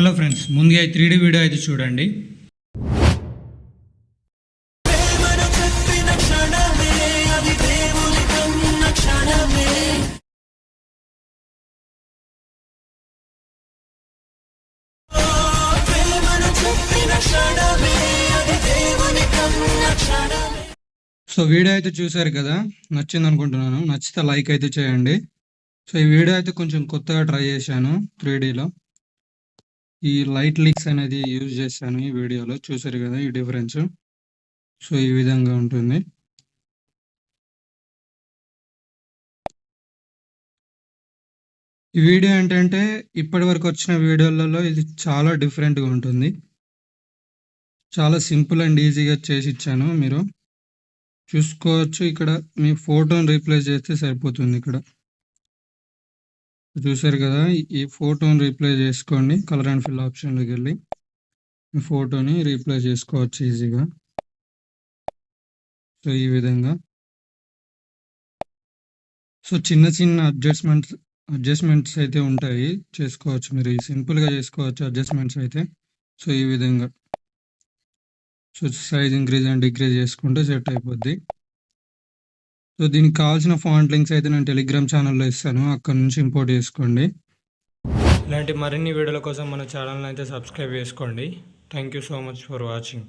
Hello friends, ముందుగా 3D video అయితే చూడండి. సో వీడియో అయితే చూసారు కదా, నచ్చింది అనుకుంటున్నాను. నచ్చితే లైక్ అయితే చేయండి. సో ఈ వీడియో అయితే కొంచెం కొత్తగా ట్రై చేశాను 3Dలో. ఈ లైట్ లీక్స్ అనేది యూజ్ చేశాను ఈ వీడియోలో. చూసారు కదా ఈ డిఫరెన్స్. సో ఈ విధంగా ఉంటుంది. ఈ వీడియో ఏంటంటే ఇప్పటి వరకు వచ్చిన వీడియోలలో ఇది చాలా డిఫరెంట్గా ఉంటుంది. చాలా సింపుల్ అండ్ ఈజీగా చేసి ఇచ్చాను. మీరు చూసుకోవచ్చు. ఇక్కడ మీ ఫోటోని రీప్లేస్ చేస్తే సరిపోతుంది. ఇక్కడ చూసారు కదా, ఈ ఫోటోని రీప్లేస్ చేసుకోండి. కలర్ అండ్ ఫిల్ ఆప్షన్లోకి వెళ్ళి మీ ఫోటోని రీప్లేస్ చేసుకోవచ్చు ఈజీగా. సో ఈ విధంగా. సో చిన్న చిన్న అడ్జస్ట్మెంట్స్ అయితే ఉంటాయి, చేసుకోవచ్చు. మీరు సింపుల్గా చేసుకోవచ్చు అడ్జస్ట్మెంట్స్ అయితే. సో ఈ విధంగా. So size increase and decrease చేసుకుంటే సెట్ అయిపోద్ది. సో దీనికి కావాల్సిన ఫాంట్ లింక్స్ అయితే నేను టెలిగ్రామ్ ఛానల్లో ఇస్తాను, అక్కడ నుంచి ఇంపోర్ట్ చేసుకోండి. ఇలాంటి మరిన్ని వీడియోల కోసం మన ఛానల్ని అయితే సబ్స్క్రైబ్ చేసుకోండి. Thank you so much for watching.